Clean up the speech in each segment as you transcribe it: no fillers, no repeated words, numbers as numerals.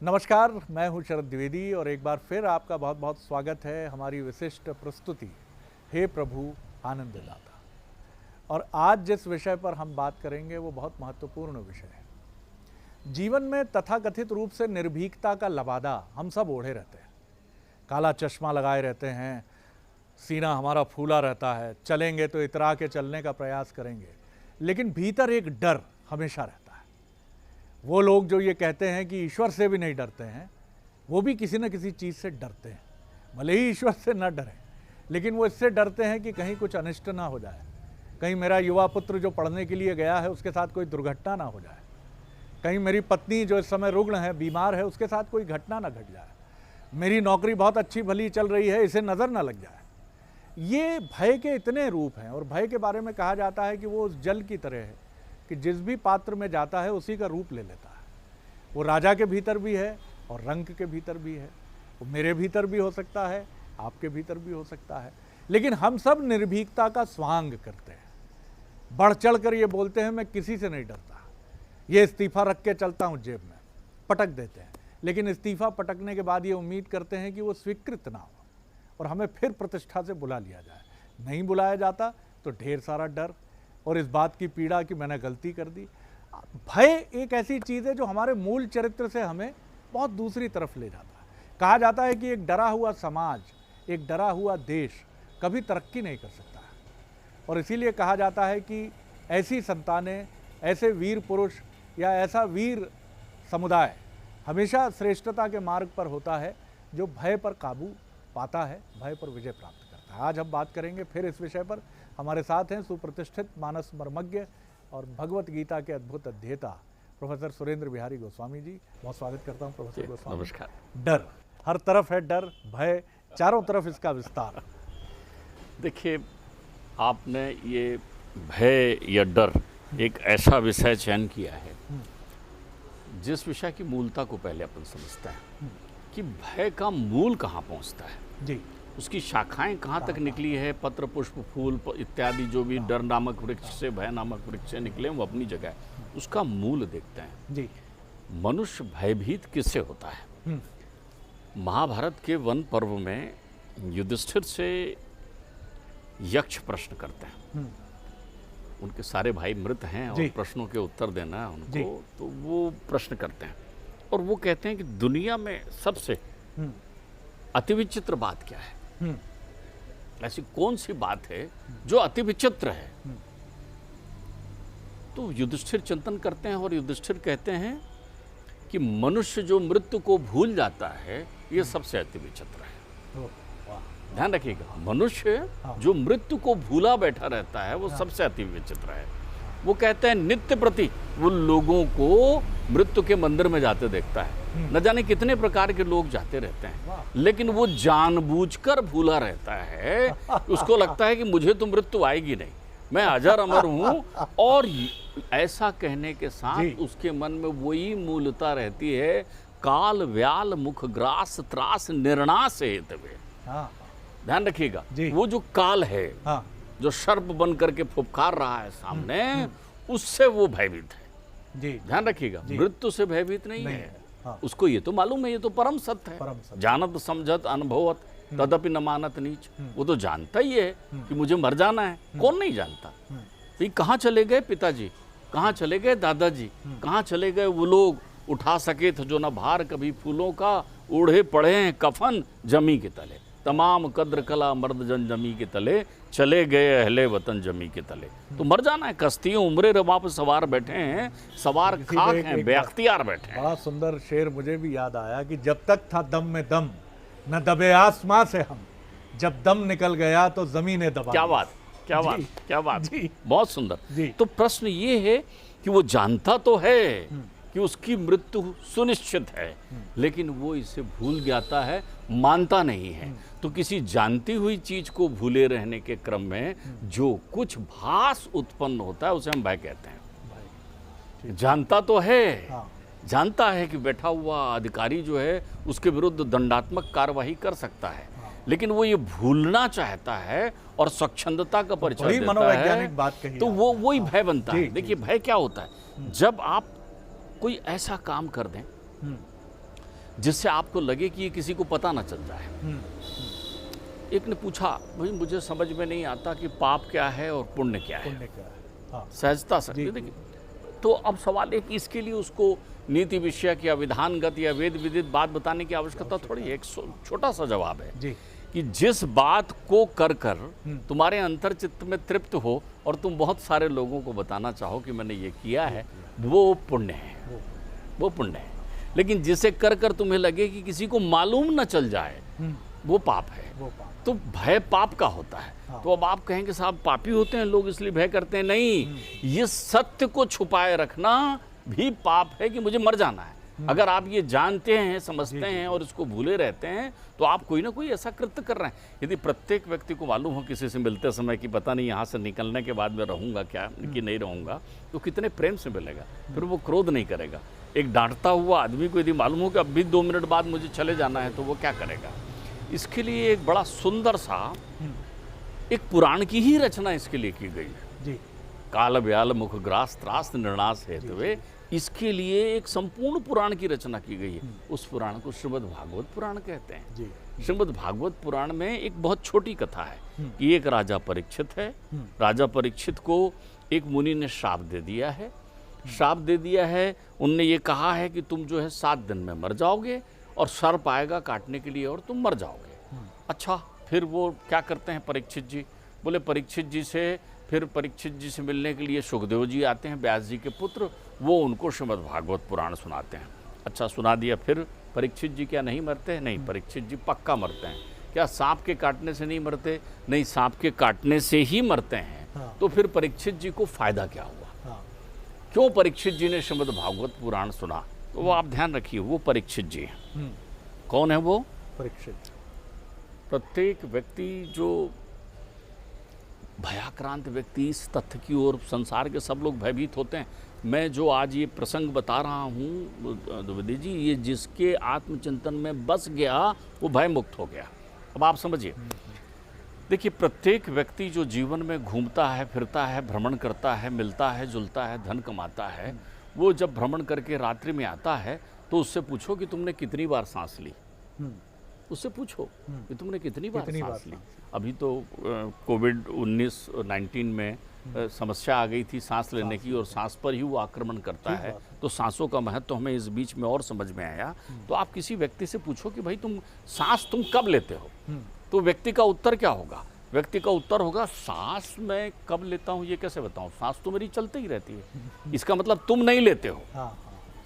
नमस्कार, मैं हूं शरद द्विवेदी और एक बार फिर आपका बहुत बहुत स्वागत है हमारी विशिष्ट प्रस्तुति हे प्रभु आनंद दाता। और आज जिस विषय पर हम बात करेंगे वो बहुत महत्वपूर्ण विषय है। जीवन में तथाकथित रूप से निर्भीकता का लबादा हम सब ओढ़े रहते हैं, काला चश्मा लगाए रहते हैं, सीना हमारा फूला रहता है, चलेंगे तो इतरा के चलने का प्रयास करेंगे, लेकिन भीतर एक डर हमेशा रहता है। वो लोग जो ये कहते हैं कि ईश्वर से भी नहीं डरते हैं, वो भी किसी न किसी चीज़ से डरते हैं। भले ही ईश्वर से न डरें, लेकिन वो इससे डरते हैं कि कहीं कुछ अनिष्ट ना हो जाए, कहीं मेरा युवा पुत्र जो पढ़ने के लिए गया है उसके साथ कोई दुर्घटना ना हो जाए, कहीं मेरी पत्नी जो इस समय रुग्ण है, बीमार है, उसके साथ कोई घटना ना घट जाए, मेरी नौकरी बहुत अच्छी भली चल रही है, इसे नज़र ना लग जाए। ये भय के इतने रूप हैं और भय के बारे में कहा जाता है कि वो उस जल की तरह है कि जिस भी पात्र में जाता है उसी का रूप ले लेता है। वो राजा के भीतर भी है और रंक के भीतर भी है, वो मेरे भीतर भी हो सकता है, आपके भीतर भी हो सकता है। लेकिन हम सब निर्भीकता का स्वांग करते हैं, बढ़ चढ़ कर ये बोलते हैं मैं किसी से नहीं डरता, ये इस्तीफा रख के चलता हूँ जेब में, पटक देते हैं। लेकिन इस्तीफा पटकने के बाद ये उम्मीद करते हैं कि वो स्वीकृत ना हो और हमें फिर प्रतिष्ठा से बुला लिया जाए। नहीं बुलाया जाता तो ढेर सारा डर और इस बात की पीड़ा कि मैंने गलती कर दी। भय एक ऐसी चीज़ है जो हमारे मूल चरित्र से हमें बहुत दूसरी तरफ ले जाता है। कहा जाता है कि एक डरा हुआ समाज, एक डरा हुआ देश कभी तरक्की नहीं कर सकता है, और इसीलिए कहा जाता है कि ऐसी संतानें, ऐसे वीर पुरुष या ऐसा वीर समुदाय हमेशा श्रेष्ठता के मार्ग पर होता है जो भय पर काबू पाता है, भय पर विजय प्राप्त करता है। आज हम बात करेंगे फिर इस विषय पर। हमारे साथ हैं सुप्रतिष्ठित मानस मर्मज्ञ और भगवत गीता के अद्भुत अध्येता प्रोफेसर सुरेंद्र बिहारी गोस्वामी जी। बहुत स्वागत करता हूं प्रोफेसर गोस्वामी। नमस्कार। डर हर तरफ है, डर भय चारों तरफ इसका विस्तार। देखिए, आपने ये भय या डर एक ऐसा विषय चयन किया है जिस विषय की मूलता को पहले अपन समझते हैं कि भय का मूल कहाँ पहुँचता है जी, उसकी शाखाएं कहाँ तक निकली है। पत्र पुष्प फूल इत्यादि जो भी डर नामक वृक्ष से, भय नामक वृक्ष से निकले वो अपनी जगह है, उसका मूल देखते हैं जी। मनुष्य भयभीत किससे होता है। महाभारत के वन पर्व में युधिष्ठिर से यक्ष प्रश्न करते हैं। उनके सारे भाई मृत हैं और प्रश्नों के उत्तर देना है उनको, तो वो प्रश्न करते हैं और वो कहते हैं कि दुनिया में सबसे अति विचित्र बात क्या है। ऐसी कौन सी बात है जो अति विचित्र है। तो युधिष्ठिर चिंतन करते हैं और युधिष्ठिर कहते हैं कि मनुष्य जो मृत्यु को भूल जाता है ये सबसे अति विचित्र है। ध्यान रखिएगा, मनुष्य जो मृत्यु को भूला बैठा रहता है वो सबसे अति विचित्र है। वो कहते हैं नित्य प्रति वो लोगों को मृत्यु के मंदिर में जाते देखता है, न जाने कितने प्रकार के लोग जाते रहते हैं, लेकिन वो जानबूझकर भूला रहता है। उसको लगता है कि मुझे तो मृत्यु आएगी नहीं, मैं अजर अमर हूं। और ऐसा कहने के साथ उसके मन में वही मूलता रहती है, काल व्याल मुख ग्रास त्रास निर्णास हेतवे। ध्यान रखिएगा, वो जो काल है, जो सर्प बन करके फुफकार रहा है सामने, उससे वो भयभीत है। ध्यान रखिएगा, मृत्यु से भयभीत नहीं है। उसको ये तो मालूम है, ये तो परम सत्य है। जानत समझत अनुभवत तदपि न मानत नीच। वो तो जानता ही है कि मुझे मर जाना है। कौन नहीं जानता। तो कहाँ चले गए पिताजी, कहाँ चले गए दादाजी, कहाँ चले गए वो लोग उठा सके थे जो न भार कभी फूलों का, ओढ़े पड़े हैं कफन जमी के तले, तमाम कद्र कला मर्द जन जमी के तले, चले गए अहले वतन जमी के तले। तो मर जाना है। कश्तियों उम्रे रबा पे सवार बैठे हैं, सवार खाक हैं, बेअख्तियार बैठे हैं। बड़ा सुंदर शेर मुझे भी याद आया कि जब तक था दम में दम न दबे आसमां से हम, जब दम निकल गया तो जमीने दबा। क्या बात, क्या बात, क्या बात, बहुत सुंदर। तो प्रश्न ये है कि वो जानता तो है कि उसकी मृत्यु सुनिश्चित है, लेकिन वो इसे भूल जाता है, मानता नहीं है। तो किसी जानती हुई चीज को भूले रहने के क्रम में जो कुछ भास उत्पन्न होता है उसे हम भय कहते हैं। जानता तो है, जानता है कि बैठा हुआ अधिकारी जो है उसके विरुद्ध दंडात्मक कार्यवाही कर सकता है, लेकिन वो ये भूलना चाहता है और स्वच्छंदता का परिचय देता है। मनोवैज्ञानिक बात कही, तो वो वही भय बनता है। देखिए, भय क्या होता है, जब आप कोई ऐसा काम कर दें जिससे आपको लगे कि ये किसी को पता ना चल जाए। एक ने पूछा, भाई मुझे समझ में नहीं आता कि पाप क्या है और पुण्य क्या है। पुण्य क्या है? हाँ। सहजता से देखिए, तो अब सवाल है कि इसके लिए उसको नीति विषयक या विधानगत या वेद विदित बात बताने की आवश्यकता थोड़ी है। एक छोटा सा जवाब है जी। कि जिस बात को कर तुम्हारे अंतर चित्त में तृप्त हो और तुम बहुत सारे लोगों को बताना चाहो कि मैंने ये किया है, वो पुण्य है, वो पुण्य है। लेकिन जिसे कर तुम्हें लगे कि किसी को मालूम न चल जाए, वो पाप है। तो भय पाप का होता है। हाँ। तो अब आप कहेंगे साहब पापी होते हैं लोग इसलिए भय करते हैं। नहीं, ये सत्य को छुपाए रखना भी पाप है कि मुझे मर जाना है। अगर आप ये जानते हैं, समझते हैं और इसको भूले रहते हैं, तो आप कोई ना कोई ऐसा कृत्य कर रहे हैं। यदि प्रत्येक व्यक्ति को मालूम हो किसी से मिलते समय कि पता नहीं यहाँ से निकलने के बाद मैं रहूँगा क्या कि नहीं रहूँगा, तो कितने प्रेम से मिलेगा, फिर वो क्रोध नहीं करेगा। एक डांटता हुआ आदमी को यदि मालूम हो कि अब भी 2 मिनट बाद मुझे चले जाना है, तो वो क्या करेगा। इसके लिए एक बड़ा सुंदर सा एक पुराण की ही रचना इसके लिए की गई है जी। काल व्याल मुख ग्रास त्रास निर्णास हेतुवे, इसके लिए एक संपूर्ण पुराण की रचना की गई है। उस पुराण को श्रीमद् भागवत पुराण कहते हैं जी। श्रीमद् भागवत पुराण में एक बहुत छोटी कथा है कि एक राजा परीक्षित है। राजा परीक्षित को एक मुनि ने श्राप दे दिया है। श्राप दे दिया है, उनने ये कहा है कि तुम जो है 7 दिन में मर जाओगे और सर्प आएगा काटने के लिए और तुम मर जाओगे। अच्छा, फिर वो क्या करते हैं परीक्षित जी, बोले परीक्षित जी से फिर परीक्षित जी से मिलने के लिए सुखदेव जी आते हैं, व्यास जी के पुत्र। वो उनको श्रीमद् भागवत पुराण सुनाते हैं। अच्छा, सुना दिया। फिर परीक्षित जी क्या नहीं मरते हैं? नहीं, परीक्षित जी पक्का मरते हैं। क्या सांप के काटने से नहीं मरते? नहीं, सांप के काटने से ही मरते हैं। हाँ। तो फिर परीक्षित जी को फायदा क्या हुआ? हाँ। क्यों परीक्षित जी ने श्रीमद् भागवत पुराण सुना? तो वो आप ध्यान रखिए, वो परीक्षित जी हैं। कौन है वो परीक्षित? प्रत्येक व्यक्ति जो भयाक्रांत व्यक्ति, इस तथ्य की ओर संसार के सब लोग भयभीत होते हैं। मैं जो आज ये प्रसंग बता रहा हूँ द्विवेदी जी, ये जिसके आत्मचिंतन में बस गया वो भय मुक्त हो गया। अब आप समझिए, देखिए प्रत्येक व्यक्ति जो जीवन में घूमता है, फिरता है, भ्रमण करता है, मिलता है, जुलता है, धन कमाता है, वो जब भ्रमण करके रात्रि में आता है तो उससे पूछो कि तुमने कितनी बार सांस ली। उससे पूछो कि तुमने कितनी बार सांस ली। अभी तो कोविड-19 में समस्या आ गई थी सांस लेने की, और सांस पर ही वो आक्रमण करता है। तो सांसों का महत्व तो हमें इस बीच में और समझ में आया। तो आप किसी व्यक्ति से पूछो कि भाई तुम सांस तुम कब लेते हो, तो व्यक्ति का उत्तर क्या होगा? व्यक्ति का उत्तर होगा, सांस मैं कब लेता हूँ ये कैसे बताऊँ, सांस तो मेरी चलती ही रहती है। इसका मतलब तुम नहीं लेते हो।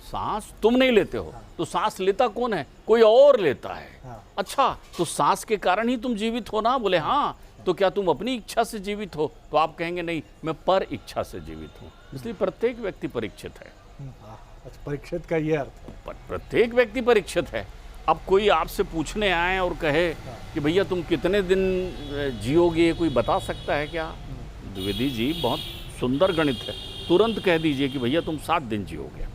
सांस तुम नहीं लेते हो। तो सांस लेता कौन है? कोई और लेता है। अच्छा, तो सांस के कारण ही तुम जीवित हो ना? बोले हाँ। तो क्या तुम अपनी इच्छा से जीवित हो? तो आप कहेंगे नहीं, मैं पर इच्छा से जीवित हूँ। इसलिए प्रत्येक व्यक्ति परीक्षित है। अच्छा, परीक्षित का ये अर्थ है, प्रत्येक व्यक्ति परीक्षित है। अब कोई आपसे पूछने आए और कहे कि भैया तुम कितने दिन जियोगे, कोई बता सकता है क्या? द्विवेदी जी, बहुत सुंदर गणित है। तुरंत कह दीजिए कि भैया तुम 7 दिन जियोगे।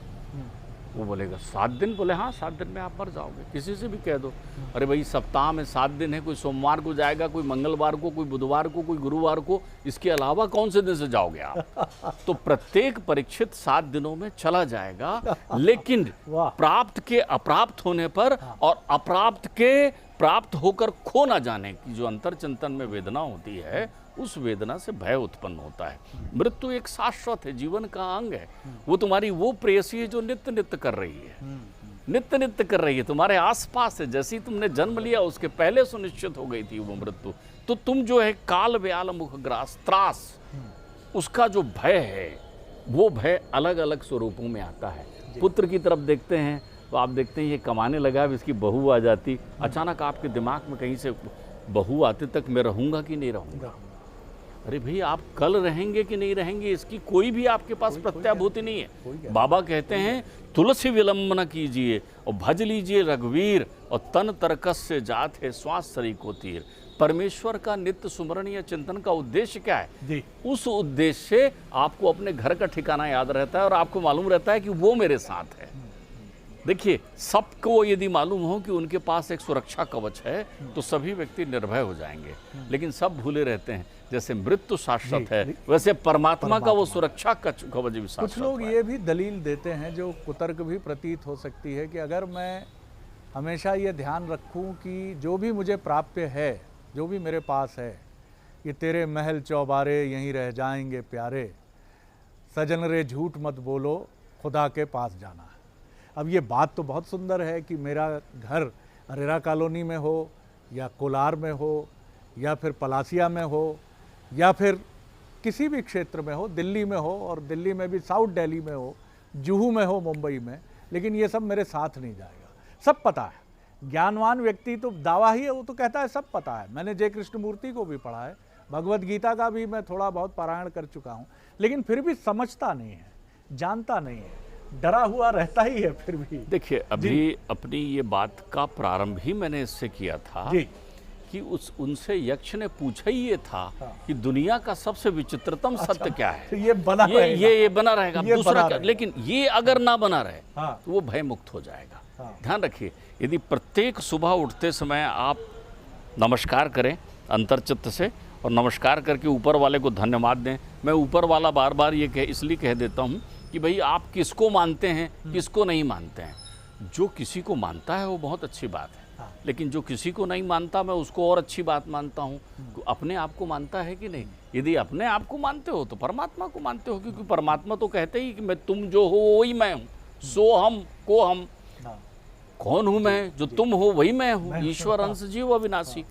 वो बोलेगा 7 दिन? बोले हाँ, 7 दिन में आप मर जाओगे। किसी से भी कह दो, अरे भाई सप्ताह में 7 दिन है, कोई सोमवार को जाएगा, कोई मंगलवार को, कोई बुधवार को, कोई गुरुवार को, इसके अलावा कौन से दिन से जाओगे आप? तो प्रत्येक परीक्षित 7 दिनों में चला जाएगा। लेकिन प्राप्त के अप्राप्त होने पर और अप्राप्त के प्राप्त होकर खो ना जाने की जो अंतर चिंतन में वेदना होती है, उस वेदना से भय उत्पन्न होता है। मृत्यु एक शाश्वत है, जीवन का अंग है। वो तुम्हारी वो प्रेयसी है जो नित्य नित्य कर रही है, नित्य नित्य कर रही है, तुम्हारे आसपास है। जैसे ही तुमने जन्म लिया उसके पहले सुनिश्चित हो गई थी वो मृत्यु। तो तुम जो है काल व्याल मुख ग्रास त्रास, उसका जो भय है वो भय अलग अलग स्वरूपों में आता है। पुत्र की तरफ देखते हैं तो आप देखते हैं ये कमाने लगा, अब इसकी बहू आ जाती, अचानक आपके दिमाग में कहीं से बहू आते तक मैं रहूँगा कि नहीं रहूँगा। अरे भाई, आप कल रहेंगे कि नहीं रहेंगे इसकी कोई भी आपके पास प्रत्याभूति नहीं है। बाबा कहते हैं तुलसी विलंबन कीजिए और भज लीजिए रघुवीर, और तन तरकस से जात है श्वास शरीर को तीर। परमेश्वर का नित्य सुमरण या चिंतन का उद्देश्य क्या है जी? उस उद्देश्य से आपको अपने घर का ठिकाना याद रहता है और आपको मालूम रहता है कि वो मेरे साथ है। देखिए, सबको यदि मालूम हो कि उनके पास एक सुरक्षा कवच है तो सभी व्यक्ति निर्भय हो जाएंगे। लेकिन सब भूले रहते हैं, जैसे मृत्यु शाश्वत है वैसे परमात्मा का वो सुरक्षा कवच भी शाश्वत है। कुछ लोग ये भी दलील देते हैं जो कुतर्क भी प्रतीत हो सकती है कि अगर मैं हमेशा ये ध्यान रखूं कि जो भी मुझे प्राप्य है, जो भी मेरे पास है, ये तेरे महल चौबारे यहीं रह जाएंगे प्यारे, सजन रे झूठ मत बोलो खुदा के पास जाना है। अब ये बात तो बहुत सुंदर है कि मेरा घर अरेरा कॉलोनी में हो या कोलार में हो या फिर पलासिया में हो या फिर किसी भी क्षेत्र में हो, दिल्ली में हो, और दिल्ली में भी साउथ दिल्ली में हो, जुहू में हो, मुंबई में, लेकिन ये सब मेरे साथ नहीं जाएगा। सब पता है, ज्ञानवान व्यक्ति तो दावा ही है, वो तो कहता है सब पता है। मैंने जय कृष्णमूर्ति को भी पढ़ा है, भगवत गीता का भी मैं थोड़ा बहुत पारायण कर चुका हूँ, लेकिन फिर भी समझता नहीं है, जानता नहीं है, डरा हुआ रहता ही है फिर भी। देखिए, अभी अपनी ये बात का प्रारंभ ही मैंने इससे किया था जी। कि उनसे यक्ष ने पूछा ही ये था कि दुनिया का सबसे विचित्रतम सत्य क्या है। तो ये बना रहेगा, ये बना रहेगा, ये दूसरा बना क्या, रहेगा। लेकिन ये अगर ना बना रहे हाँ। तो वो भय मुक्त हो जाएगा। हाँ। ध्यान रखिए, यदि प्रत्येक सुबह उठते समय आप नमस्कार करें अंतर्चित्त से, और नमस्कार करके ऊपर वाले को धन्यवाद दें। मैं ऊपर वाला बार बार ये इसलिए कह देता हूँ कि भाई आप किसको मानते हैं, किसको नहीं मानते हैं। जो किसी को मानता है वो बहुत अच्छी बात है, लेकिन जो किसी को नहीं मानता मैं उसको और अच्छी बात मानता हूँ। अपने आप को मानता है कि नहीं? यदि अपने आप को मानते हो तो परमात्मा को मानते हो, क्योंकि परमात्मा तो कहते ही कि मैं, तुम जो हो वही मैं हूँ, सो हम को हम। कौन हूँ मैं? जो तुम हो वही मैं हूँ, ईश्वर अंश जीव अविनाशी।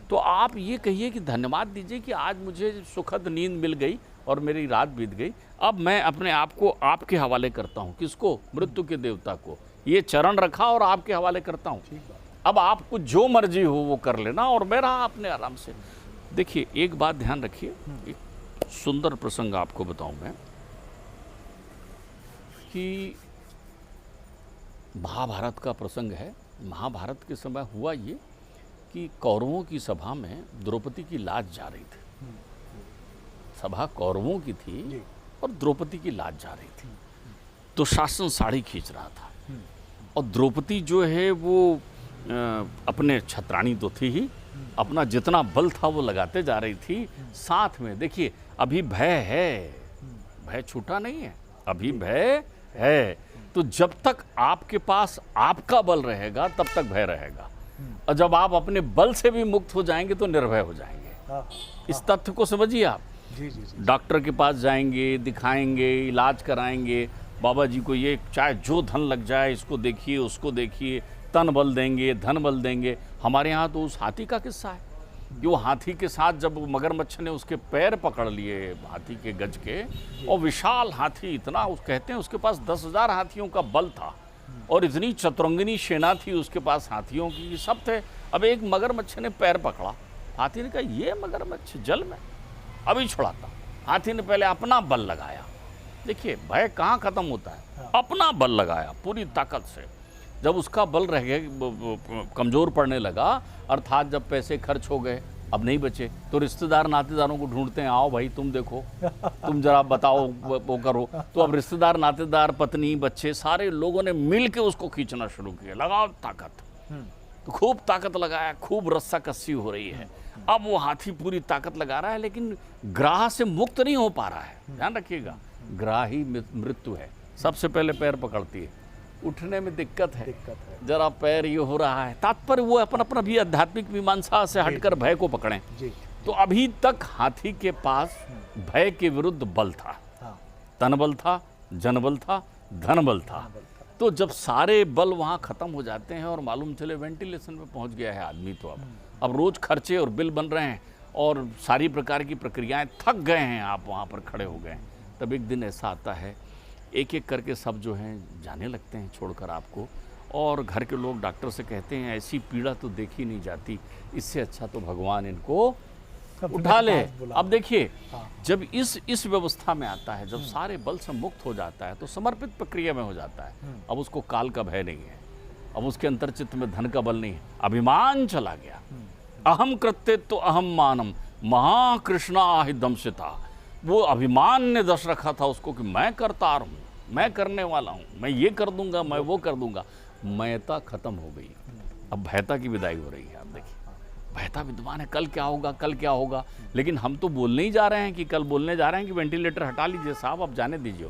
तो आप ये कहिए कि धन्यवाद दीजिए कि आज मुझे सुखद नींद मिल गई और मेरी रात बीत गई। अब मैं अपने आप को आपके हवाले करता हूँ। किसको? मृत्यु के देवता को। ये चरण रखा और आपके हवाले करता हूँ। अब आपको जो मर्जी हो वो कर लेना और मैं रहा अपने आराम से। देखिए, एक बात ध्यान रखिए, एक सुंदर प्रसंग आपको बताऊं मैं कि महाभारत का प्रसंग है। महाभारत के समय हुआ ये कि कौरवों की सभा में द्रौपदी की लाज जा रही थी। सभा कौरवों की थी और द्रौपदी की लाज जा रही थी। तो शासन साड़ी खींच रहा था और द्रौपदी जो है वो अपने छत्राणी तो थी ही, अपना जितना बल था वो लगाते जा रही थी। साथ में देखिए, अभी भय है, भय छूटा नहीं है, अभी भय है। तो जब तक आपके पास आपका बल रहेगा तब तक भय रहेगा, और जब आप अपने बल से भी मुक्त हो जाएंगे तो निर्भय हो जाएंगे। इस तथ्य को समझिए आप। डॉक्टर के पास जाएंगे, दिखाएंगे, इलाज कराएंगे, बाबा जी को ये चाहे जो धन लग जाए, इसको देखिए, उसको देखिए, तन बल देंगे, धन बल देंगे। हमारे यहाँ तो उस हाथी का किस्सा है कि वो हाथी के साथ जब मगरमच्छ ने उसके पैर पकड़ लिए हाथी के गज के, और विशाल हाथी, इतना उस कहते हैं उसके पास 10,000 हाथियों का बल था और इतनी चतुरंगिनी सेना थी उसके पास हाथियों की, सब थे। अब एक मगरमच्छ ने पैर पकड़ा, हाथी ने कहा ये मगरमच्छ जल में अभी छुड़ाता। हाथी ने पहले अपना बल लगाया। देखिए, भय कहाँ खत्म होता है? अपना बल लगाया पूरी ताकत से। जब उसका बल रह गया, कमज़ोर पड़ने लगा, अर्थात जब पैसे खर्च हो गए, अब नहीं बचे, तो रिश्तेदार नातेदारों को ढूंढते हैं, आओ भाई तुम देखो, तुम जरा बताओ, वो करो। तो अब रिश्तेदार, नातेदार, पत्नी, बच्चे, सारे लोगों ने मिल के उसको खींचना शुरू किया। लगाओ ताकत, तो खूब ताकत लगाया, खूब रस्सा कस्सी हो रही है। अब वो हाथी पूरी ताकत लगा रहा है, लेकिन ग्राह से मुक्त नहीं हो पा रहा है। ध्यान रखिएगा, ग्राह ही मृत्यु है। सबसे पहले पैर पकड़ती है, उठने में दिक्कत है, जरा पैर ये हो रहा है। तात्पर्य वो अपना भी आध्यात्मिक मीमांसा से हटकर भय को पकड़ें। तो अभी तक हाथी के पास भय के विरुद्ध बल था, तन बल था, जनबल था, धन बल था। तो जब सारे बल वहाँ खत्म हो जाते हैं और मालूम चले वेंटिलेशन में पहुँच गया है आदमी, तो अब रोज खर्चे और बिल बन रहे हैं और सारी प्रकार की प्रक्रियाएं, थक गए हैं, आप वहाँ पर खड़े हो गए। तब एक दिन ऐसा आता है, एक एक करके सब जो हैं जाने लगते हैं छोड़कर आपको, और घर के लोग डॉक्टर से कहते हैं ऐसी पीड़ा तो देखी नहीं जाती, इससे अच्छा तो भगवान इनको उठा ले। अब देखिए, जब इस व्यवस्था में आता है, जब सारे बल से मुक्त हो जाता है, तो समर्पित प्रक्रिया में हो जाता है। अब उसको काल का भय नहीं है, अब उसके अंतर्चित्त में धन का बल नहीं है, अभिमान चला गया। अहम कृत्य तो अहम मानम महाकृष्णा आहि दंशिता। वो अभिमान ने दस रखा था उसको कि मैं करतार हूँ, मैं करने वाला हूँ, मैं ये कर दूंगा, मैं वो कर दूंगा। मयता खत्म हो गई, अब भयता की विदाई हो रही है। आप देखिए, भयता विद्वान है, कल क्या होगा, कल क्या होगा। लेकिन हम तो बोलने ही जा रहे हैं कि कल बोलने जा रहे हैं कि वेंटिलेटर हटा लीजिए साहब, अब जाने दीजिए।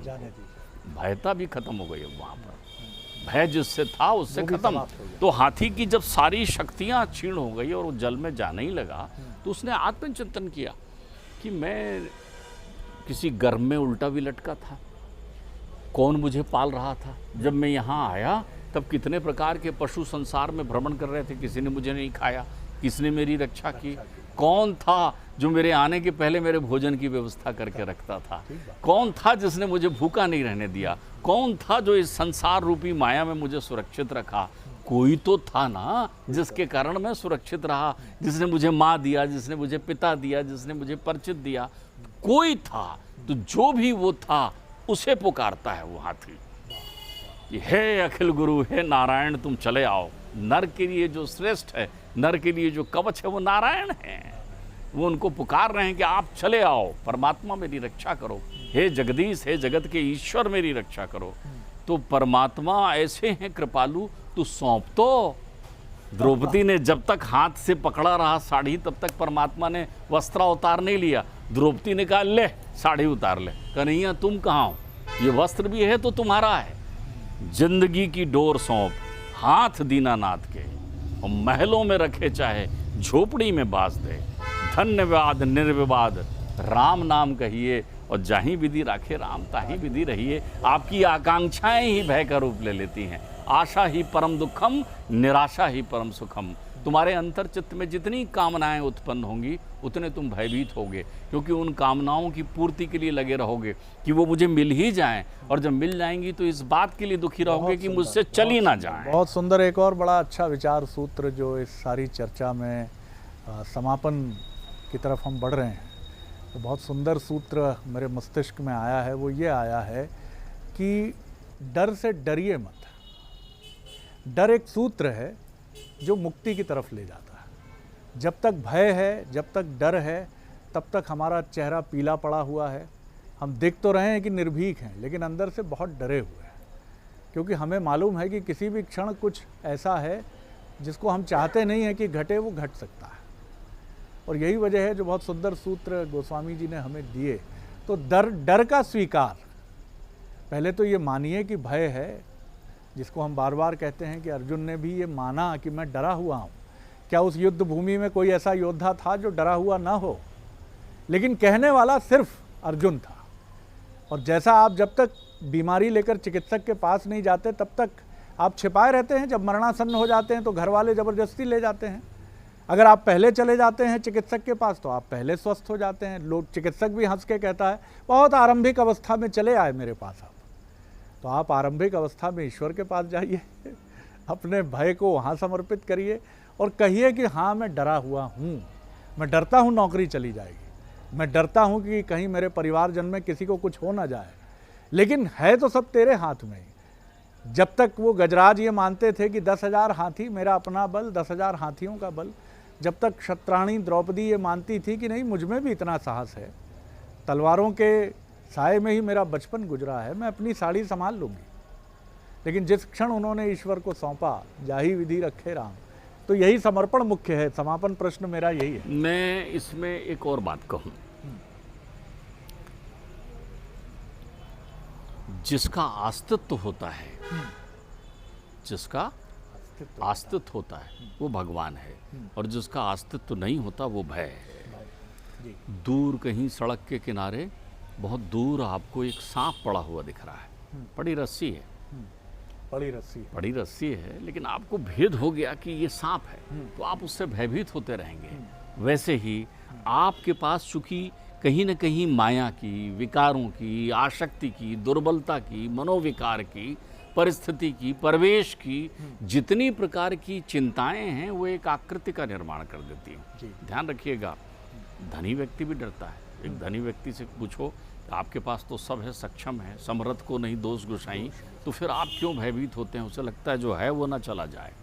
भयता भी खत्म हो गई अब वहाँ पर। भय जिससे था उससे खत्म। तो हाथी की जब सारी शक्तियां क्षीण हो गई और वो जल में जाने ही लगा, तो उसने आत्मचिंतन किया कि मैं किसी गर्भ में उल्टा भी लटका था, कौन मुझे पाल रहा था, जब मैं यहाँ आया तब कितने प्रकार के पशु संसार में भ्रमण कर रहे थे, किसी ने मुझे नहीं खाया, किसने मेरी रक्षा की, कौन था जो मेरे आने के पहले मेरे भोजन की व्यवस्था करके रखता था, कौन था जिसने मुझे भूखा नहीं रहने दिया, कौन था जो इस संसार रूपी माया में मुझे सुरक्षित रखा। कोई तो था ना जिसके कारण मैं सुरक्षित रहा, जिसने मुझे माँ दिया, जिसने मुझे पिता दिया, जिसने मुझे परिचित दिया, कोई था। तो जो भी वो था उसे पुकारता है वो हाथी कि हे अखिल गुरु, हे नारायण, तुम चले आओ। नर के लिए जो श्रेष्ठ है, नर के लिए जो कवच है वो नारायण है। वो उनको पुकार रहे हैं कि आप चले आओ, परमात्मा मेरी रक्षा करो, हे जगदीश, हे जगत के ईश्वर मेरी रक्षा करो। तो परमात्मा ऐसे हैं कृपालु, तू सौंप तो। द्रौपदी ने जब तक हाथ से पकड़ा रहा साड़ी, तब तक परमात्मा ने वस्त्र उतार नहीं लिया। द्रौपदी ने कहा ले साड़ी उतार ले। कन्हैया तुम कहाँ हो, ये वस्त्र भी है तो तुम्हारा है। जिंदगी की डोर सौंप हाथ दीनानाथ के, और महलों में रखे चाहे झोपड़ी में बास दे। धन्यवाद निर्विवाद राम नाम कहिए, और जाही विधि राखे राम ताही विधि रहिए। आपकी आकांक्षाएं ही भय का रूप ले लेती हैं। आशा ही परम दुखम, निराशा ही परम सुखम। तुम्हारे अंतर चित्त में जितनी कामनाएं उत्पन्न होंगी उतने तुम भयभीत होगे, क्योंकि उन कामनाओं की पूर्ति के लिए लगे रहोगे कि वो मुझे मिल ही जाएं, और जब मिल जाएंगी तो इस बात के लिए दुखी रहोगे कि मुझसे चली ना जाएं। बहुत सुंदर। एक और बड़ा अच्छा विचार सूत्र जो इस सारी चर्चा में समापन की तरफ हम बढ़ रहे हैं, तो बहुत सुंदर सूत्र मेरे मस्तिष्क में आया है। वो ये आया है कि डर से डरिए मत। डर एक सूत्र है जो मुक्ति की तरफ ले जाता है। जब तक भय है, जब तक डर है, तब तक हमारा चेहरा पीला पड़ा हुआ है। हम देख तो रहे हैं कि निर्भीक हैं, लेकिन अंदर से बहुत डरे हुए हैं, क्योंकि हमें मालूम है कि किसी भी क्षण कुछ ऐसा है जिसको हम चाहते नहीं हैं कि घटे, वो घट सकता है। और यही वजह है जो बहुत सुंदर सूत्र गोस्वामी जी ने हमें दिए। तो डर का स्वीकार, पहले तो ये मानिए कि भय है, जिसको हम बार बार कहते हैं कि अर्जुन ने भी ये माना कि मैं डरा हुआ हूँ। क्या उस युद्ध भूमि में कोई ऐसा योद्धा था जो डरा हुआ ना हो? लेकिन कहने वाला सिर्फ अर्जुन था। और जैसा आप जब तक बीमारी लेकर चिकित्सक के पास नहीं जाते, तब तक आप छिपाए रहते हैं। जब मरणासन्न हो जाते हैं तो घर वाले ज़बरदस्ती ले जाते हैं। अगर आप पहले चले जाते हैं चिकित्सक के पास तो आप पहले स्वस्थ हो जाते हैं। लोग, चिकित्सक भी हंस के कहता है बहुत आरंभिक अवस्था में चले आए मेरे पास आप। तो आप आरंभिक अवस्था में ईश्वर के पास जाइए, अपने भय को वहाँ समर्पित करिए और कहिए कि हाँ मैं डरा हुआ हूँ, मैं डरता हूँ नौकरी चली जाएगी, मैं डरता हूँ कि कहीं मेरे परिवारजन में किसी को कुछ हो ना जाए, लेकिन है तो सब तेरे हाथ में ही। जब तक वो गजराज ये मानते थे कि 10,000 हाथी मेरा अपना बल, 10,000 हाथियों का बल, जब तक क्षत्राणी द्रौपदी ये मानती थी कि नहीं मुझ में भी इतना साहस है, तलवारों के साए में ही मेरा बचपन गुजरा है, मैं अपनी साड़ी संभाल लूँगी। लेकिन जिस क्षण उन्होंने ईश्वर को सौंपा, जाही विधि रखे राम, तो यही समर्पण मुख्य है। समापन प्रश्न मेरा यही है। मैं इसमें एक और बात कहूँ, जिसका अस्तित्व होता है, जिसका अस्तित्व होता है वो भगवान है, और जिसका अस्तित्व नहीं होता वो भय है। दूर कहीं सड़क के किनारे बहुत दूर आपको एक सांप पड़ा हुआ दिख रहा है, बड़ी रस्सी है, बड़ी रस्सी है, लेकिन आपको भेद हो गया कि ये सांप है, तो आप उससे भयभीत होते रहेंगे। वैसे ही आपके पास चूंकि कहीं न कहीं माया की, विकारों की, आसक्ति की, दुर्बलता की, मनोविकार की, परिस्थिति की, परिवेश की जितनी प्रकार की चिंताएं हैं वो एक आकृति का निर्माण कर देती हैं। ध्यान रखिएगा, धनी व्यक्ति भी डरता है। एक धनी व्यक्ति से पूछो आपके पास तो सब है, सक्षम है, समर्थ को नहीं दोष गुसाई, तो फिर आप क्यों भयभीत होते हैं? उसे लगता है जो है वो ना चला जाए,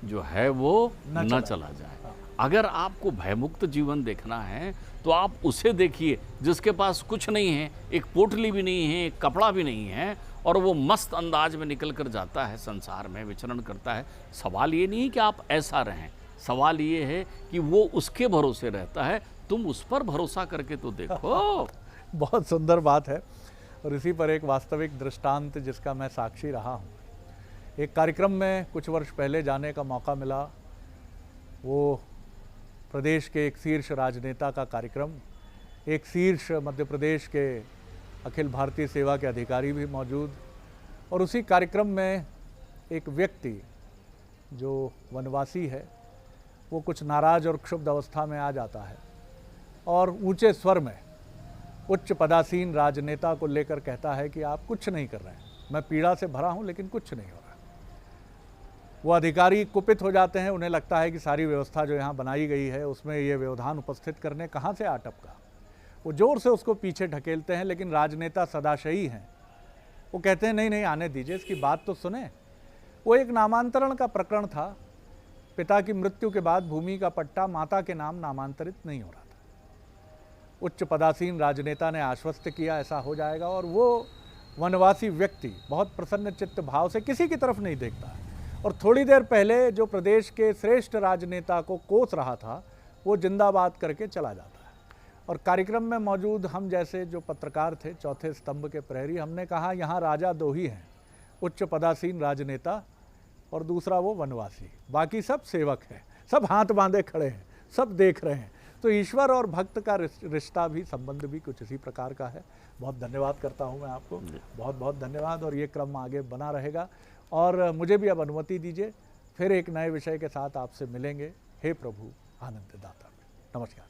जो है वो ना चला जाए। अगर आपको भयमुक्त जीवन देखना है तो आप उसे देखिए जिसके पास कुछ नहीं है, एक पोटली भी नहीं है, एक कपड़ा भी नहीं है, और वो मस्त अंदाज में निकल कर जाता है, संसार में विचरण करता है। सवाल ये नहीं कि आप ऐसा रहें, सवाल ये है कि वो उसके भरोसे रहता है, तुम उस पर भरोसा करके तो देखो। बहुत सुंदर बात है। और इसी पर एक वास्तविक दृष्टांत जिसका मैं साक्षी रहा हूँ, एक कार्यक्रम में कुछ वर्ष पहले जाने का मौका मिला। वो प्रदेश के एक शीर्ष राजनेता का कार्यक्रम, एक शीर्ष मध्य प्रदेश के अखिल भारतीय सेवा के अधिकारी भी मौजूद, और उसी कार्यक्रम में एक व्यक्ति जो वनवासी है वो कुछ नाराज़ और क्षुब्ध अवस्था में आ जाता है और ऊंचे स्वर में उच्च पदासीन राजनेता को लेकर कहता है कि आप कुछ नहीं कर रहे हैं, मैं पीड़ा से भरा हूं लेकिन कुछ नहीं हो रहा। वो अधिकारी कुपित हो जाते हैं, उन्हें लगता है कि सारी व्यवस्था जो यहाँ बनाई गई है उसमें ये व्यवधान उपस्थित करने कहाँ से आ टपका। वो जोर से उसको पीछे ढकेलते हैं, लेकिन राजनेता सदाशयी हैं। वो कहते हैं नहीं नहीं आने दीजिए, इसकी बात तो सुने। वो एक नामांतरण का प्रकरण था। पिता की मृत्यु के बाद भूमि का पट्टा माता के नाम नामांतरित नहीं हो रहा था। उच्च पदासीन राजनेता ने आश्वस्त किया ऐसा हो जाएगा, और वो वनवासी व्यक्ति बहुत प्रसन्न चित्त भाव से किसी की तरफ नहीं देखता है, और थोड़ी देर पहले जो प्रदेश के श्रेष्ठ राजनेता को कोस रहा था वो जिंदाबाद करके चला जाता है। और कार्यक्रम में मौजूद हम जैसे जो पत्रकार थे, चौथे स्तंभ के प्रहरी, हमने कहा यहाँ राजा दो ही हैं, उच्च पदासीन राजनेता और दूसरा वो वनवासी, बाकी सब सेवक हैं, सब हाथ बांधे खड़े हैं, सब देख रहे हैं। तो ईश्वर और भक्त का रिश्ता भी, संबंध भी कुछ इसी प्रकार का है। बहुत धन्यवाद करता हूँ मैं आपको, बहुत बहुत धन्यवाद, और ये क्रम आगे बना रहेगा। और मुझे भी अब अनुमति दीजिए, फिर एक नए विषय के साथ आपसे मिलेंगे। हे प्रभु आनंद दाता। नमस्कार।